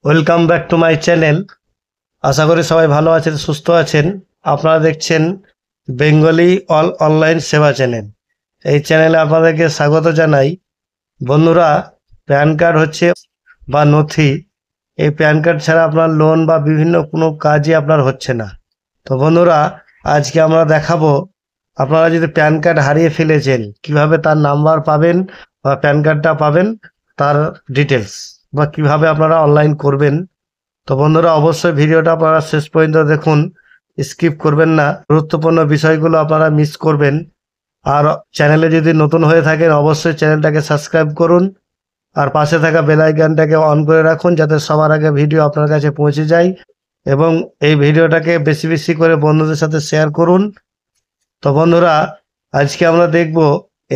Welcome back to my channel. আশা করি সবাই ভালো আছেন, সুস্থ আছেন। আপনারা দেখছেন বেঙ্গলি অনলাইন সেবা চ্যানেল। এই চ্যানেলে আপনাদেরকে স্বাগত জানাই। বন্ধুরা, প্যান কার্ড হচ্ছে বা নথি, এই প্যান কার্ড ছাড়া আপনার লোন বা বিভিন্ন কোনো কাজই আপনার হচ্ছে না। তো বন্ধুরা, আজকে আমরা দেখাবো আপনারা যদি প্যান কার্ড হারিয়ে ফেলেছেন কিভাবে তার নাম্বার পাবেন বা প্যান কার্ডটা পাবেন, তার ডিটেলস বা কিভাবে আপনারা অনলাইন করবেন। তো বন্ধুরা, অবশ্যই ভিডিওটা আপনারা শেষ পর্যন্ত দেখুন, স্কিপ করবেন না। গুরুত্বপূর্ণ বিষয়গুলো আপনারা মিস করবেন। আর চ্যানেলে যদি নতুন হয়ে থাকেন অবশ্যই চ্যানেলটাকে সাবস্ক্রাইব করুন আর পাশে থাকা বেল আইকনটাকে অন করে রাখুন যাতে সবার আগে ভিডিও আপনার কাছে পৌঁছে যায়। এবং এই ভিডিওটাকে বেশি বেশি করে বন্ধুদের সাথে শেয়ার করুন। তো বন্ধুরা, আজকে আমরা দেখব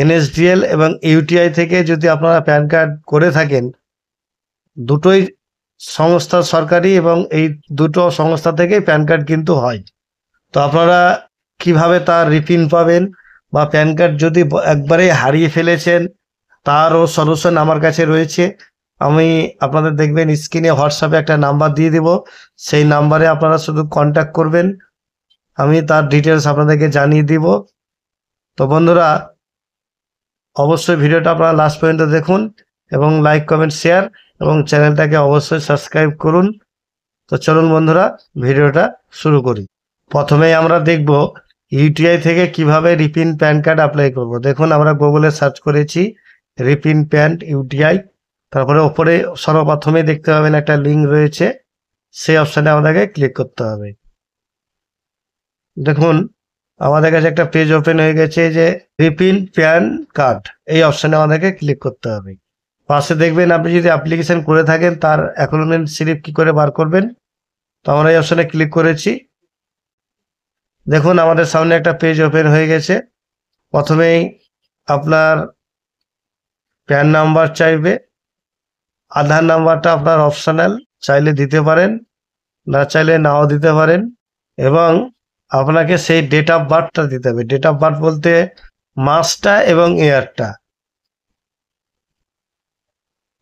এনএসডিএল এবং ইউটিআই থেকে যদি আপনারা প্যান কার্ড করে থাকেন, দুটোই সংস্থা সরকারি এবং এই দুটো সংস্থা থেকেই প্যান কার্ড কিন্তু হয়। তো আপনারা কিভাবে তার রিপ্রিন্ট পাবেন বা প্যান কার্ড যদি একবারে হারিয়ে ফেলেছেন তারও সলিউশন আমার কাছে রয়েছে। আমি আপনাদের দেখবেন স্ক্রিনে হোয়াটসঅ্যাপে একটা নাম্বার দিয়ে দেব, সেই নাম্বারে আপনারা শুধু কন্ট্যাক্ট করবেন, আমি তার ডিটেলস আপনাদেরকে জানিয়ে দিব। তো বন্ধুরা, অবশ্যই ভিডিওটা আপনারা লাস্ট পর্যন্ত দেখুন এবং লাইক কমেন্ট শেয়ার এবং চ্যানেলটাকে অবশ্যই সাবস্ক্রাইব করুন। তো চলুন বন্ধুরা, ভিডিওটা শুরু করি। প্রথমেই আমরা দেখব ইউটিআই থেকে কিভাবে রিপ্রিন্ট প্যান কার্ড অ্যাপ্লাই করব। দেখুন, আমরা গুগলে সার্চ করেছি রিপ্রিন্ট প্যান ইউটিআই, তারপরে ওপরে সর্বপ্রথমে দেখতে পাবেন একটা লিঙ্ক রয়েছে, সেই অপশানে আমাদেরকে ক্লিক করতে হবে। দেখুন, আমাদের কাছে একটা পেজ ওপেন হয়ে গেছে যে রিপ্রিন্ট প্যান কার্ড, এই অপশানে আমাদেরকে ক্লিক করতে হবে। পাশে দেখবেন আপনি যদি অ্যাপ্লিকেশন করে থাকেন তার অ্যাকনলেজমেন্ট স্লিপ কি করে বার করবেন। তো আমরা এই অপশানে ক্লিক করেছি। দেখুন, আমাদের সামনে একটা পেজ ওপেন হয়ে গেছে। প্রথমেই আপনার প্যান নাম্বার চাইবে, আধার নাম্বারটা আপনার অপশনাল, চাইলে দিতে পারেন, না চাইলে নাও দিতে পারেন। এবং আপনাকে সেই ডেট অফ বার্থটা দিতে হবে। ডেট অফ বার্থ বলতে মাসটা এবং ইয়ারটা,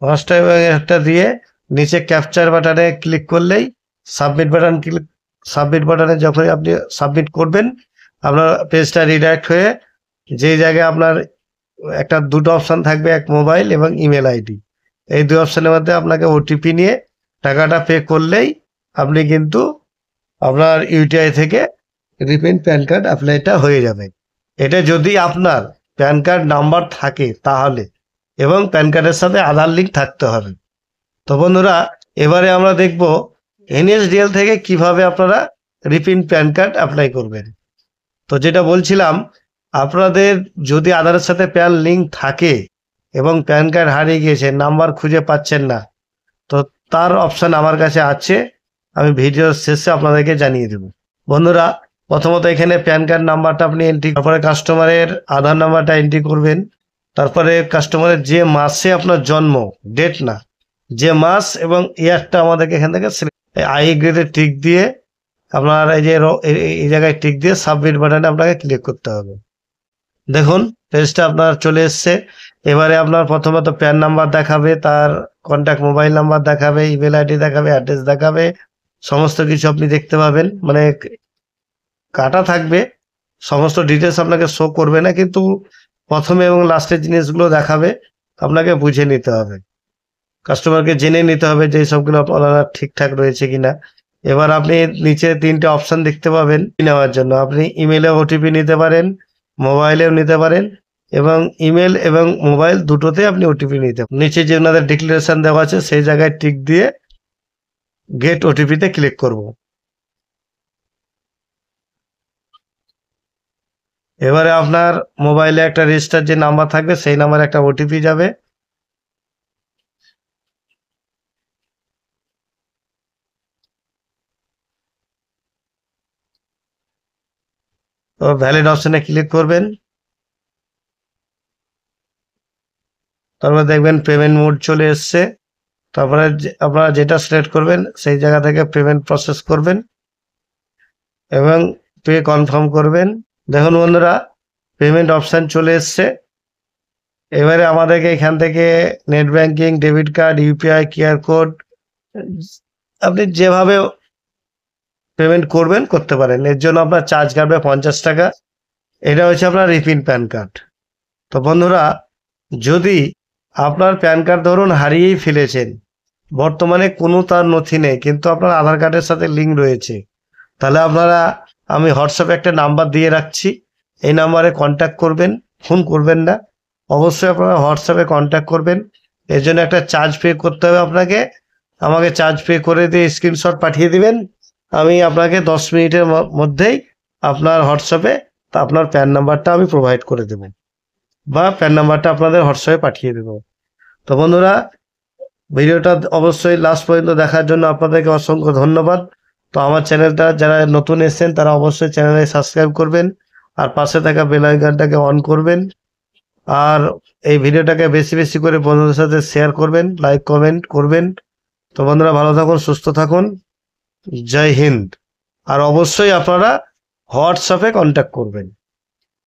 মাসটা এবং ইয়ারটা দিয়ে নিচে ক্যাপচার বাটনে ক্লিক করলেই সাবমিট বাটনে যখনই আপনি সাবমিট করবেন আপনার পেজটা রিডাইরেক্ট হয়ে যেই জায়গায় আপনার একটা দুটো অপশান থাকবে, এক মোবাইল এবং ইমেল আইডি, এই দুই অপশানের মধ্যে আপনাকে ওটিপি নিয়ে টাকাটা পে করলেই আপনি কিন্তু আপনার ইউটিআই থেকে রিপ্রিন্ট প্যান কার্ড অ্যাপ্লাইটা হয়ে যাবে। এটা যদি আপনার প্যান কার্ড নাম্বার থাকে তাহলে, এবং প্যান কার্ডের সাথে আধার লিঙ্ক থাকতে হবে। তো বন্ধুরা, এবারে আমরা দেখব এনএসডিএল থেকে কিভাবে আপনারা রিপ্রিন্ট প্যান কার্ড অ্যাপ্লাই করবেন। তো যেটা বলছিলাম, আপনাদের যদি আধারের সাথে প্যান লিঙ্ক থাকে এবং প্যান কার্ড হারিয়ে গিয়েছে, নাম্বার খুঁজে পাচ্ছেন না, তো তার অপশান আমার কাছে আছে, আমি ভিডিওর শেষে আপনাদেরকে জানিয়ে দেব। বন্ধুরা, প্রথমত এখানে প্যান কার্ড নাম্বারটা আপনি এন্ট্রি, তারপরে কাস্টমারের আধার নাম্বারটা এন্ট্রি করবেন, তারপরে কাস্টমারের যে মাসে আপনার জন্ম, ডেট না, যে মাস এবং ইয়ারটা আমাদেরকে এখান থেকে আই গ্রেডে টিক দিয়ে আপনার এই যে এই জায়গায় টিক দিয়ে সাবমিট বাটনে আপনাকে ক্লিক করতে হবে। দেখুন, পেজটা আপনার চলে এসছে। এবারে আপনার প্রথমত প্যান নাম্বার দেখাবে, তার কন্ট্যাক্ট মোবাইল নাম্বার দেখাবে, ইমেল আইডি দেখাবে, অ্যাড্রেস দেখাবে, সমস্ত কিছু আপনি দেখতে পাবেন। মানে কাটা থাকবে, সমস্ত ডিটেলস আপনাকে শো করবে না, কিন্তু প্রথমে এবং লাস্টের জিনিসগুলো দেখাবে, আপনাকে বুঝে নিতে হবে, কাস্টমারকে জেনে নিতে হবে যে সবগুলো আপনারা ঠিকঠাক রয়েছে কিনা। এবার আপনি নিচে তিনটে অপশন দেখতে পাবেন নেওয়ার জন্য। আপনি ইমেলে ওটিপি নিতে পারেন, মোবাইলেও নিতে পারেন, এবং ইমেল এবং মোবাইল দুটোতে আপনি ওটিপি নিতে পারেন। নিচে যে ওনাদের ডিক্লারেশন দেওয়া আছে সেই জায়গায় টিক দিয়ে গেট ওটিপিতে ক্লিক করব। এবারে আপনার মোবাইলে একটা রেজিস্টার যে নাম্বার থাকবে সেই নাম্বারে একটা ওটিপি যাবে। তো ভ্যালিড অপশনে ক্লিক করবেন, তারপরে দেখবেন পেমেন্ট মোড চলে এসছে। তারপরে আপনারা যেটা সিলেক্ট করবেন সেই জায়গা থেকে পেমেন্ট প্রসেস করবেন এবং পে কনফার্ম করবেন। দেখুন বন্ধুরা, পেমেন্ট অপশান চলে এসছে। এবারে আমাদেরকে এখান থেকে net banking, debit card, UPI, QR code আপনি যেভাবে পেমেন্ট করবেন করতে পারেন। এর জন্য আপনার চার্জ কাটবে 50 টাকা। এটা হচ্ছে আপনার রিপ্রিন্ট প্যান কার্ড। তো বন্ধুরা, যদি আপনার প্যান কার্ড ধরুন হারিয়েই ফেলেছেন, বর্তমানে কোনো তার নথি নেই, কিন্তু আপনার আধার কার্ডের সাথে লিঙ্ক রয়েছে, তাহলে আপনারা, আমি হোয়াটসঅ্যাপে একটা নাম্বার দিয়ে রাখছি, এই নাম্বারে কন্ট্যাক্ট করবেন, ফোন করবেন না। অবশ্যই আপনারা হোয়াটসঅ্যাপে কন্ট্যাক্ট করবেন। এর জন্য একটা চার্জ পে করতে হবে আপনাকে। আমাকে চার্জ পে করে দিয়ে স্ক্রিনশট পাঠিয়ে দিবেন। আমি আপনাকে 10 মিনিটের মধ্যেই আপনার হোয়াটসঅ্যাপে আপনার প্যান নাম্বারটা আমি প্রোভাইড করে দেবো, বা প্যান নাম্বারটা আপনাদের হোয়াটসঅ্যাপে পাঠিয়ে দেবো। তো বন্ধুরা, ভিডিওটা অবশ্যই লাস্ট পর্যন্ত দেখার জন্য আপনাদেরকে অসংখ্য ধন্যবাদ। তো আমার চ্যানেলটা যারা নতুন এসেছেন তারা অবশ্যই চ্যানেলে সাবস্ক্রাইব করবেন, আর পাশে থাকা বেল আইকনটাকে অন করবেন। আর এই ভিডিওটাকে বেশি বেশি করে বন্ধুদের সাথে শেয়ার করবেন, লাইক কমেন্ট করবেন। তো বন্ধুরা, ভালো থাকুন, সুস্থ থাকুন। জয় হিন্দ। আর অবশ্যই আপনারা হোয়াটসঅ্যাপে কন্ট্যাক্ট করবেন।